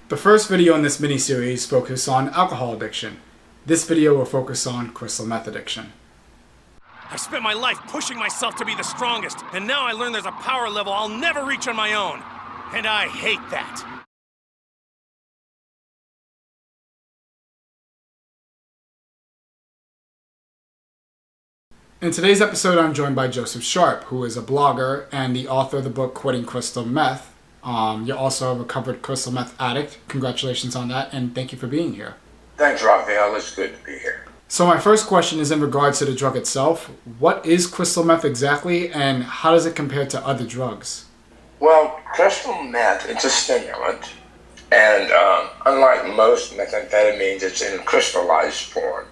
The first video in this mini-series focuses on alcohol addiction. This video will focus on crystal meth addiction. I spent my life pushing myself to be the strongest, and now I learn there's a power level I'll never reach on my own. And I hate that. In today's episode, I'm joined by Joseph Sharp, who is a blogger and the author of the book Quitting Crystal Meth. You're also a recovered crystal meth addict. Congratulations on that, and thank you for being here. Thanks, Raphael. It's good to be here. So my first question is in regards to the drug itself. What is crystal meth exactly, and how does it compare to other drugs? Well, crystal meth, it's a stimulant, and unlike most methamphetamines, it's in crystallized form,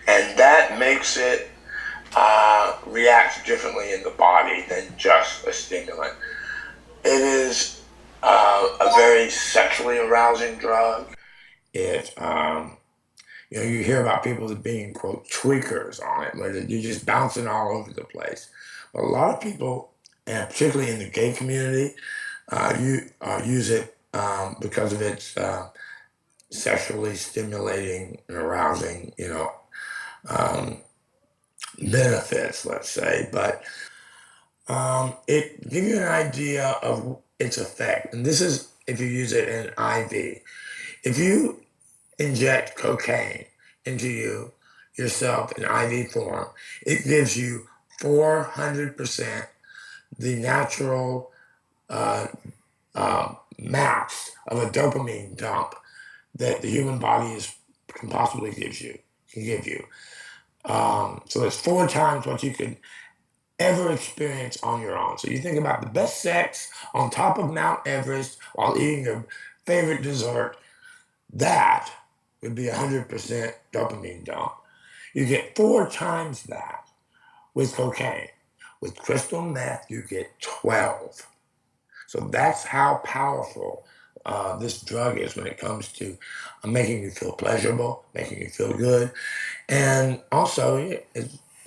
and that makes it react differently in the body than just a stimulant. It is a very sexually arousing drug. You hear about people being, quote, tweakers on it, where you're just bouncing all over the place. But a lot of people, and particularly in the gay community, use it because of its sexually stimulating and arousing, benefits, let's say. But it gives you an idea of its effect. And this is if you use it in IV. If you inject cocaine into yourself in IV form, it gives you 400% the natural max of a dopamine dump that the human body can possibly give you. So it's 4 times what you could ever experience on your own. So you think about the best sex on top of Mount Everest while eating your favorite dessert. That would be 100% dopamine dump. You get 4 times that with cocaine. With crystal meth, you get 12. So that's how powerful this drug is when it comes to making you feel pleasurable, making you feel good, and also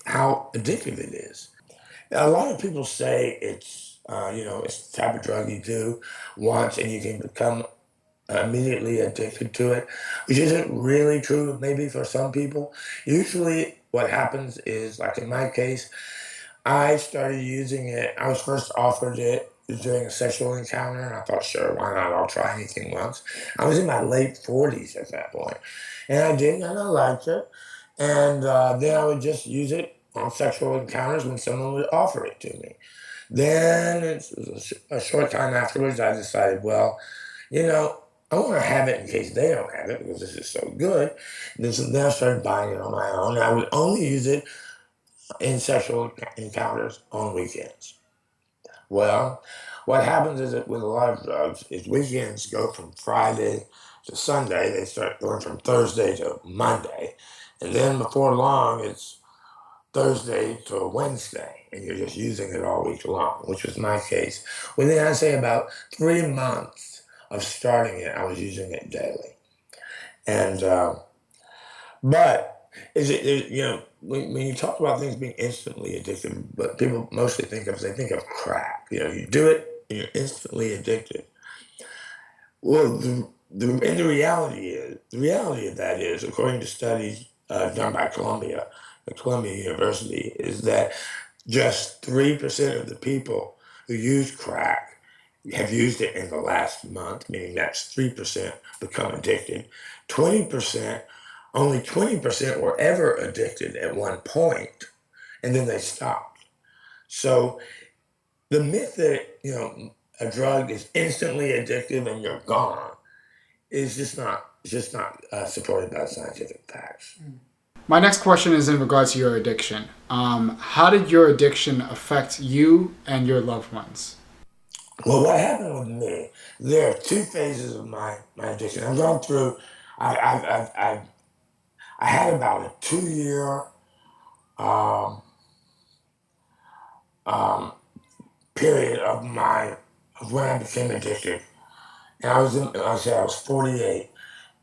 how addictive it is. A lot of people say it's the type of drug you do once and you can become immediately addicted to it, which isn't really true, maybe for some people. Usually what happens is, like in my case, I started using it. I was first offered it during a sexual encounter, and I thought, sure, why not? I'll try anything once. I was in my late 40s at that point, and I did, and I liked it. And then I would just use it on sexual encounters when someone would offer it to me. Then a short time afterwards, I decided, well, I want to have it in case they don't have it because this is so good. Then I started buying it on my own. And I would only use it in sexual encounters on weekends. Well, what happens is that with a lot of drugs is weekends go from Friday to Sunday. They start going from Thursday to Monday. And then before long, it's Thursday to Wednesday, and you're just using it all week long, which was my case. Within, I'd say, about 3 months of starting it, I was using it daily. And, but when you talk about things being instantly addictive, but people mostly they think of crack. You do it and you're instantly addicted. Well, the reality of that is, according to studies done by Columbia University, is that just 3% of the people who use crack have used it in the last month, meaning that's 3% become addicted. 20%, only 20% were ever addicted at one point, and then they stopped. So the myth that, a drug is instantly addictive and you're gone is just not supported by scientific facts. My next question is in regards to your addiction. How did your addiction affect you and your loved ones? Well, what happened with me, there are 2 phases of my addiction. I've gone through, I had about a 2 year period of when I became addicted. And I was 48.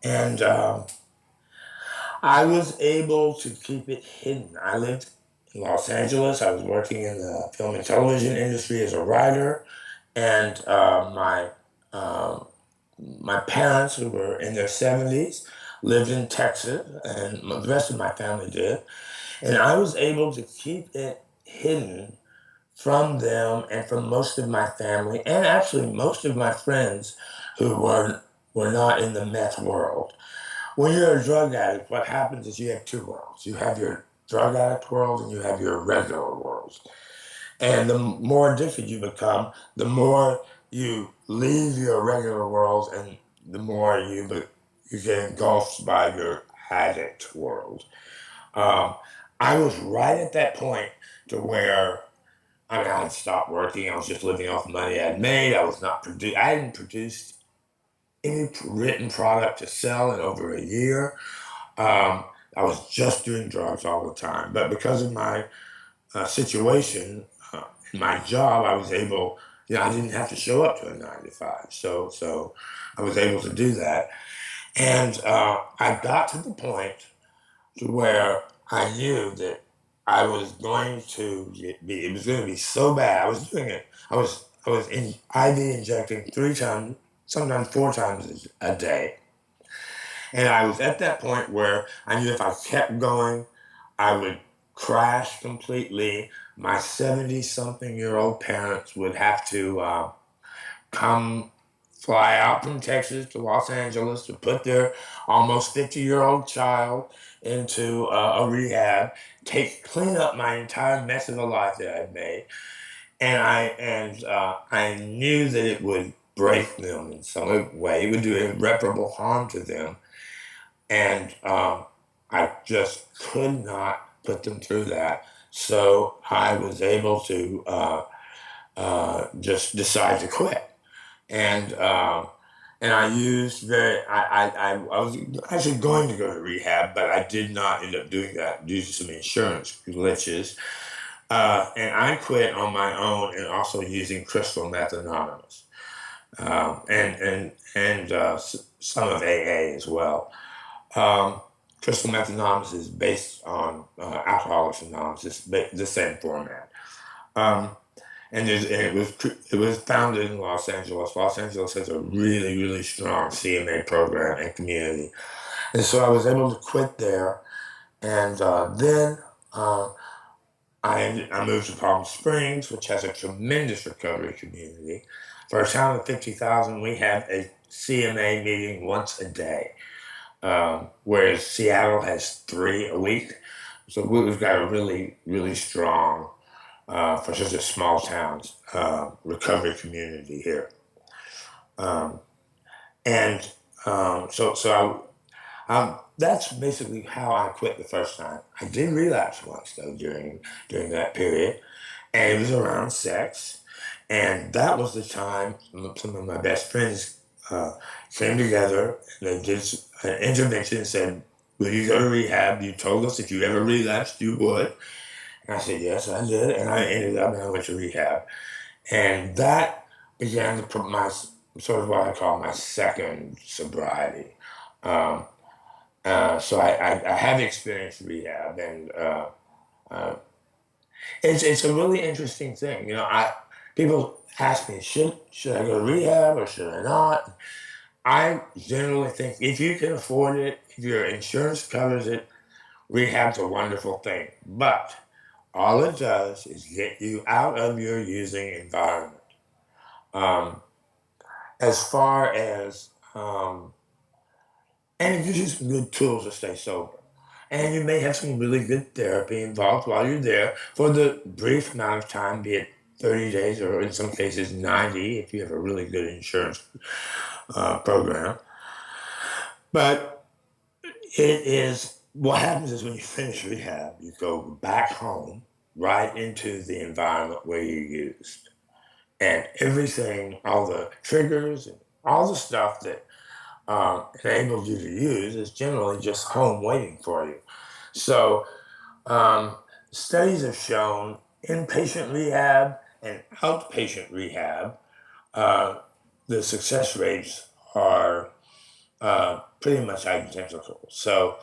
And I was able to keep it hidden. I lived in Los Angeles. I was working in the film and television industry as a writer. And my my parents, who were in their 70s, lived in Texas, and the rest of my family did. And I was able to keep it hidden from them and from most of my family, and actually most of my friends who were not in the meth world. When you're a drug addict, what happens is you have two worlds. You have your drug addict world and you have your regular world. And the more addicted you become, the more you leave your regular world and the more you get engulfed by your addict world. Um, I was right at that point to where I mean, I had stopped working. I was just living off the money I'd made. I hadn't produced any written product to sell in over a year. Um, I was just doing drugs all the time. But because of my situation, in my job, I was able, I didn't have to show up to a 9 to 5. So I was able to do that. And I got to the point to where I knew that I was going to it was going to be so bad. I was doing it. I was in IV injecting 3 times, sometimes 4 times a day. And I was at that point where I knew if I kept going, I would crash completely. My 70-something-year-old parents would have to come fly out from Texas to Los Angeles to put their almost 50-year-old child into a rehab, clean up my entire mess of a life that I'd made, and I knew that it would break them in some way. It would do irreparable harm to them, and I just could not put them through that. So I was able to just decide to quit and I used I was actually going to go to rehab, but I did not end up doing that due to some insurance glitches. And I quit on my own, and also using crystal meth anonymous, and some of AA as well. Um, crystal meth anonymous is based on Alcoholics Anonymous. It's the same format. Um, and it was founded in Los Angeles. Los Angeles has a really really strong CMA program and community, and so I was able to quit there, and then I moved to Palm Springs, which has a tremendous recovery community. For a town of 50,000, we have a CMA meeting once a day, whereas Seattle has 3 a week. So we've got a really really strong for such a small town recovery community here. Um, and that's basically how I quit the first time. I did relapse once though during that period, and it was around sex, and that was the time some of my best friends came together and they did an intervention and said, "Will you go to rehab? You told us if you ever relapsed, you would." And I said, "Yes, I did," and I ended up and I went to rehab. And that began my sort of what I call my second sobriety. Um, so I have experienced rehab, and uh, it's a really interesting thing. People ask me, should I go to rehab or should I not? I generally think if you can afford it, if your insurance covers it, rehab's a wonderful thing. But all it does is get you out of your using environment. Um, as far as and it gives you some good tools to stay sober. And you may have some really good therapy involved while you're there for the brief amount of time, be it 30 days or in some cases 90 if you have a really good insurance program. But it is what happens is when you finish rehab, you go back home right into the environment where you used. And everything, all the triggers and all the stuff that enables you to use is generally just home waiting for you. So um, studies have shown inpatient rehab and outpatient rehab, uh, the success rates are pretty much identical. So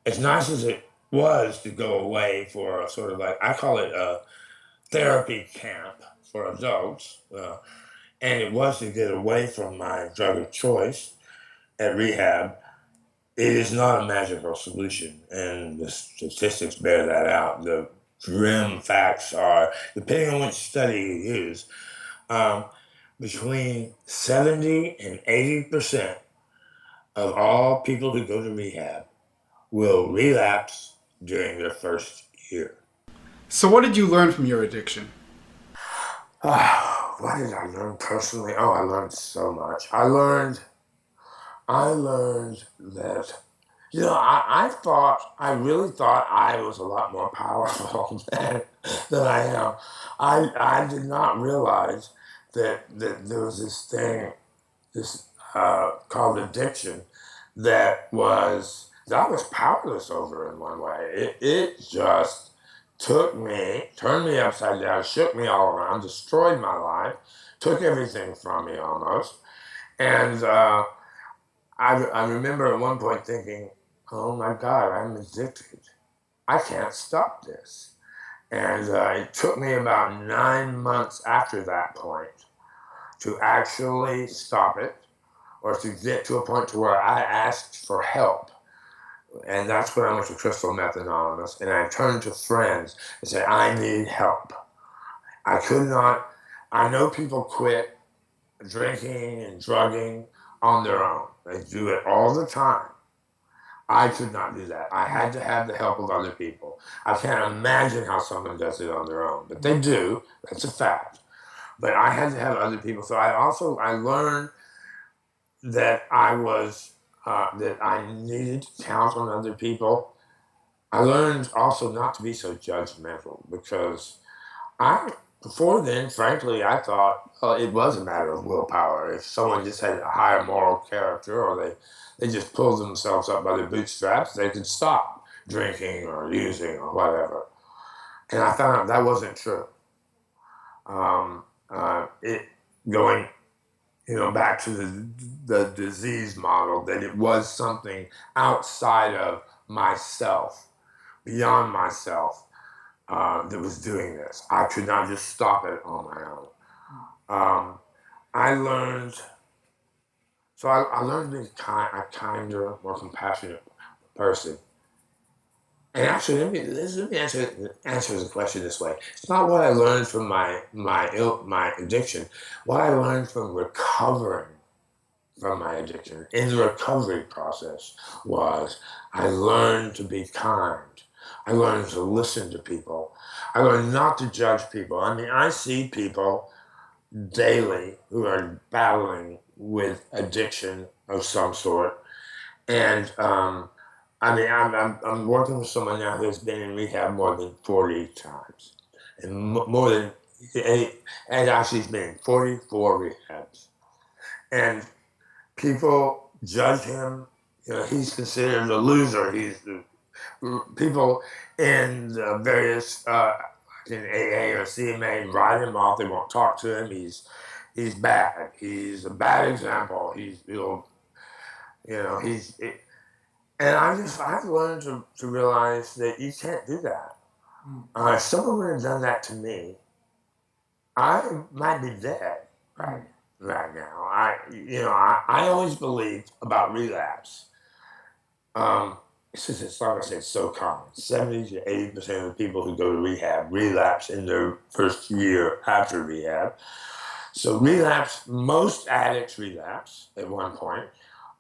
as nice as it was to go away for a sort of like, I call it a therapy camp for adults, and it was to get away from my drug of choice at rehab. It is not a magical solution, and the statistics bear that out. The grim facts are, depending on which study you use, um, between 70 and 80% of all people who go to rehab will relapse during their first year. So, what did you learn from your addiction? What did I learn personally? Oh, I learned so much. I learned that, I really thought I was a lot more powerful than I am. I did not realize that there was this thing, this called addiction, that I was powerless over in one way. It just took me, turned me upside down, shook me all around, destroyed my life, took everything from me almost. And I remember at one point thinking, oh my God, I'm addicted. I can't stop this. And it took me about 9 months after that point to actually stop it, or to get to a point to where I asked for help. And that's when I went to Crystal Meth Anonymous, and I turned to friends and said, I need help. I could not, I know people quit drinking and drugging on their own. They do it all the time. I could not do that. I had to have the help of other people. I can't imagine how someone does it on their own, but they do. That's a fact. But I had to have other people. So I learned that that I needed to count on other people. I learned also not to be so judgmental, because before then, frankly, I thought, well, it was a matter of willpower. If someone just had a higher moral character, or they just pulled themselves up by their bootstraps, they could stop drinking or using or whatever. And I found out that wasn't true. It going, back to the disease model, that it was something outside of myself, beyond myself, that was doing this. I could not just stop it on my own. I learned, I learned to be a kinder, more compassionate person. And actually, let me answer the question this way. It's not what I learned from my addiction. What I learned from recovering from my addiction in the recovery process was, I learned to be kind. I learned to listen to people. I learned not to judge people. I mean, I see people daily who are battling with addiction of some sort. And I mean, I'm working with someone now who's been in rehab more than 40 times. And more than eight, and actually he's been in 44 rehabs. And people judge him. He's considered a loser. People in the various in AA or CMA write him off. They won't talk to him. He's bad. He's a bad example. He's and I've learned to realize that you can't do that. If someone would have done that to me, I might be dead right now. I always believed about relapse. It's like I said, it's so common. 70 to 80% of the people who go to rehab relapse in their first year after rehab. So most addicts relapse at one point.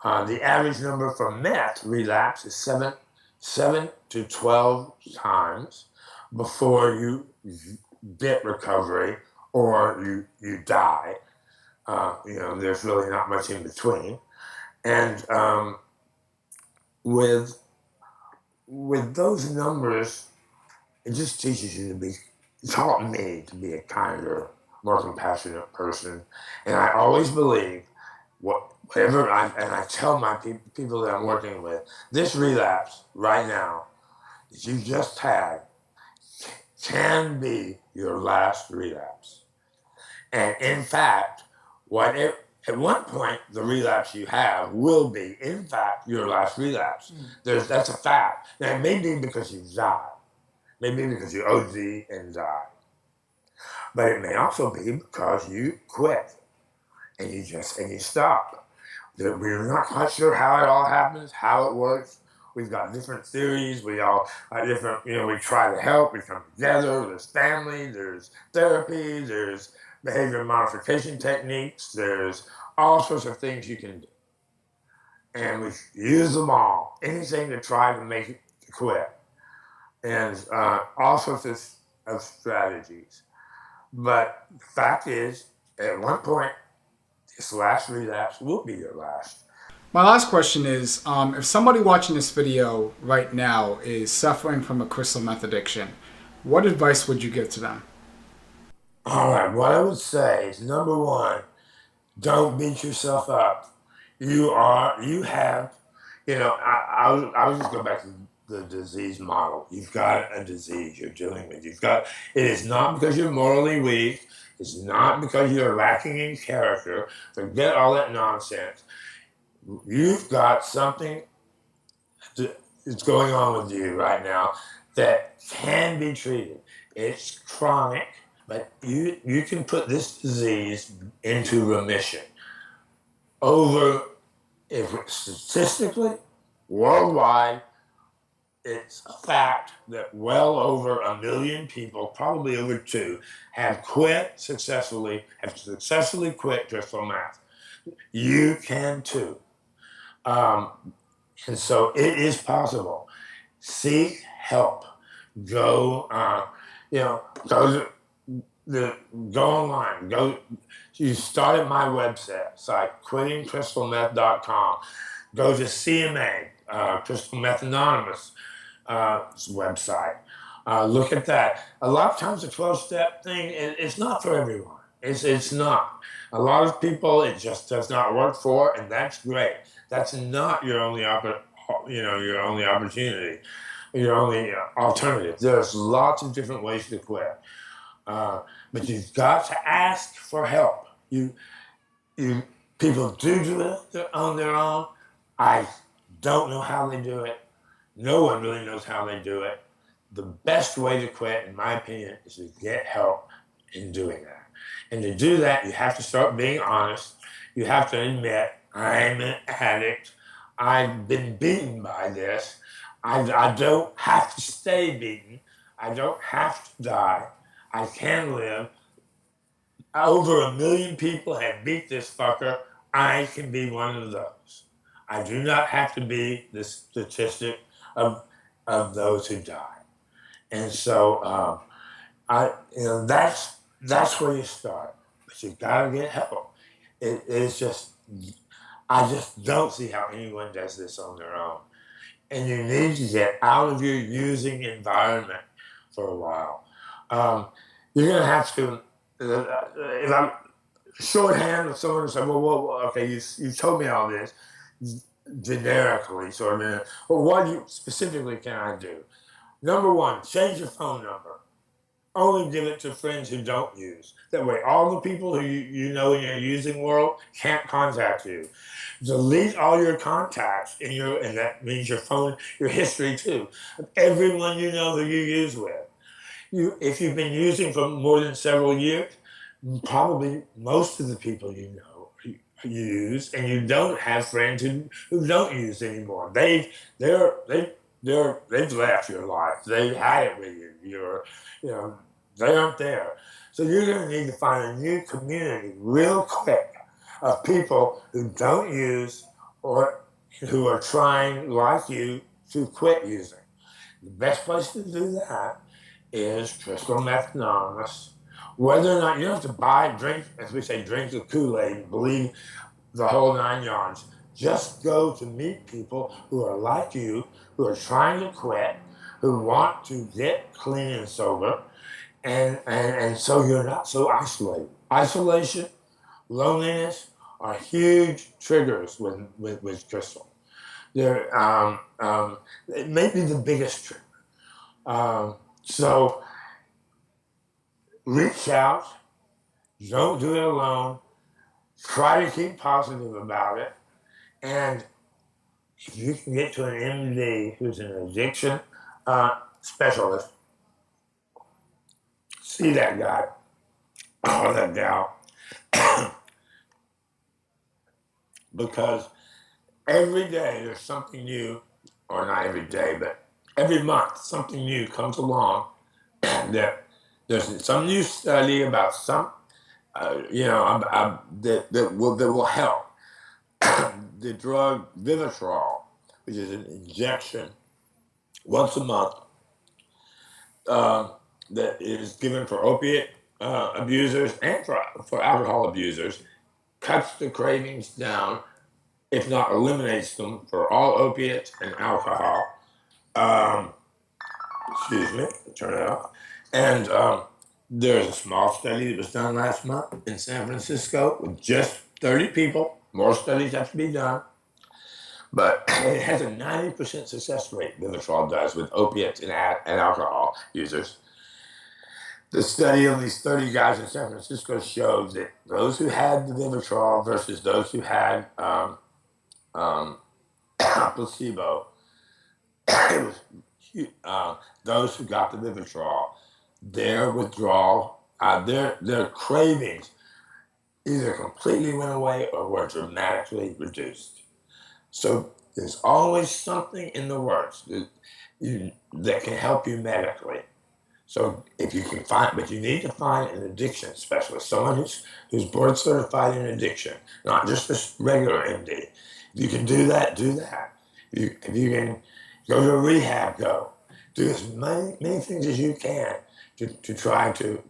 The average number for meth relapse is seven to 12 times before you get recovery or you die. There's really not much in between. And with those numbers, it just teaches you taught me to be a kinder, more compassionate person. And I always believe and I tell my people that I'm working with, this relapse right now that you just had can be your last relapse. And in fact, at one point, the relapse you have will be, in fact, your last relapse. That's a fact. Now, it may be because you die. Maybe because you OD and die. But it may also be because you quit. and you stop. We're not quite sure how it all happens, how it works. We've got different theories. We all are different. We try to help. We come together. There's family. There's therapy. There's behavior modification techniques. There's all sorts of things you can do, and we use them all. Anything to try to make it quit, and all sorts of strategies. But the fact is, at one point, this last relapse will be your last. My last question is, if somebody watching this video right now is suffering from a crystal meth addiction, what advice would you give to them? All right, what I would say is number one, don't beat yourself up. You have, I was just go back to the disease model. You've got a disease you're dealing with. It is not because you're morally weak. It's not because you're lacking in character. Forget all that nonsense. You've got something that's going on with you right now that can be treated. It's chronic, but you can put this disease into remission. If statistically, worldwide, it's a fact that well over 1 million people, probably over 2, have successfully quit crystal meth. You can too. And so it is possible. Seek help. Go, go go online. You start at my website, quittingcrystalmeth.com. Go to CMA, Crystal Meth Anonymous website. Look at that. A lot of times the 12-step thing, it's not for everyone. It's not. A lot of people, it just does not work for, and that's great. That's not your only your only opportunity, your only alternative. There's lots of different ways to quit. But you've got to ask for help. You people do it on their own. I don't know how they do it. No one really knows how they do it. The best way to quit, in my opinion, is to get help in doing that. And to do that, you have to start being honest. You have to admit, I'm an addict. I've been beaten by this. I don't have to stay beaten. I don't have to die. I can live. Over 1 million people have beat this fucker. I can be one of those. I do not have to be the statistic of those who die. And so that's where you start. But you gotta get help. It's just I just don't see how anyone does this on their own. And you need to get out of your using environment for a while. You're gonna have to. If I'm shorthand with someone who said, okay, you told me all this generically, sort of. Well, what specifically can I do? Number one, change your phone number. Only give it to friends who don't use. That way, all the people who you know in your using world can't contact you. Delete all your contacts and that means your phone, your history too, of everyone you know who you use with. If you've been using for more than several years, probably most of the people you know use, and you don't have friends who don't use anymore. They've left your life. They've had it with you. They aren't there. So you're going to need to find a new community real quick of people who don't use or who are trying, like you, to quit using. The best place to do that is Crystal Meth Anonymous. Whether or not you don't have to drink, as we say, drink the Kool-Aid, believe the whole 9 yards. Just go to meet people who are like you, who are trying to quit, who want to get clean and sober, and so you're not so isolated. Isolation, loneliness are huge triggers with Crystal. It may be the biggest trigger. So reach out. Don't do it alone. Try to keep positive about it. And if you can get to an MD who's an addiction specialist, see that guy or that gal. because every day there's something new, or not every day, but every month something new comes along. That there's some new study about some, that will help. The drug Vivitrol, which is an injection once a month, that is given for opiate abusers and for alcohol abusers, cuts the cravings down, if not eliminates them, for all opiates and alcohol. Um, Excuse me, turn it off. And there's a small study that was done last month in San Francisco with just 30 people. More studies have to be done. But it has a 90% success rate, Vivitrol does, with opiates and alcohol users. The study of these 30 guys in San Francisco showed that those who had the Vivitrol versus those who had placebo, it was those who got the Vivitrol, their withdrawal, their cravings either completely went away or were dramatically reduced. So there's always something in the works that can help you medically. So if you can find, but you need to find an addiction specialist, someone who's board certified in addiction, not just a regular MD. If you can do that, do that. If you can go to a rehab, go. Do as many things as you can to try to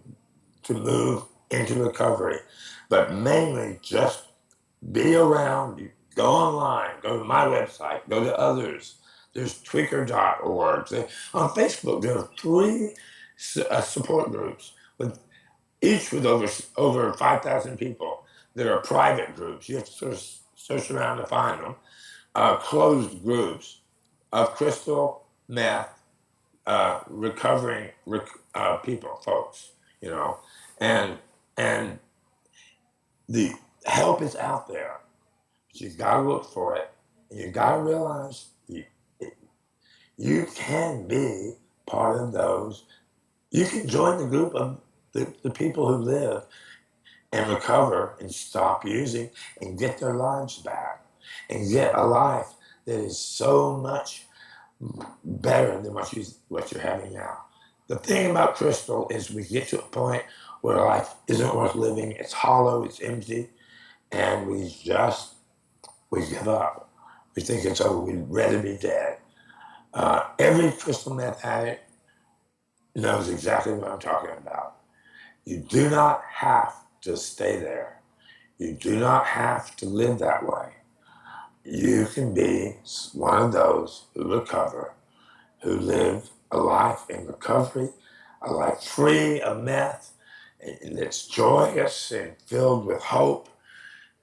move into recovery. But mainly just be around. You go online, go to my website, go to others. There's tweaker.org. On Facebook, there are 3 support groups, each with over 5,000 people that are private groups. You have to sort of search around to find them. Closed groups of crystal meth recovering people, folks, and the help is out there. But you got to look for it. And you got to realize you can be part of those. You can join the group of the people who live and recover and stop using and get their lives back and get a life that is so much better than what you're having now. The thing about crystal is we get to a point where life isn't worth living. It's hollow, it's empty, and we give up. We think it's over. We'd rather be dead. Every crystal meth addict knows exactly what I'm talking about. You do not have to stay there. You do not have to live that way. You can be one of those who recover, who live a life in recovery, a life free of meth, and that's joyous and filled with hope,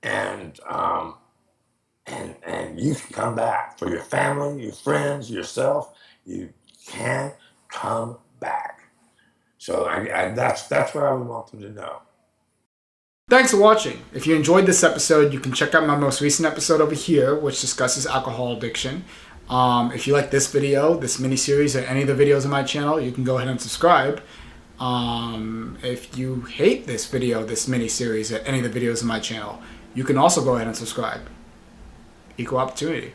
and you can come back for your family, your friends, yourself. You can come back. So that's what I would want them to know. Thanks for watching. If you enjoyed this episode, you can check out my most recent episode over here, which discusses alcohol addiction. If you like this video, this mini-series, or any of the videos on my channel, you can go ahead and subscribe. If you hate this video, this mini-series, or any of the videos on my channel, you can also go ahead and subscribe. Equal opportunity.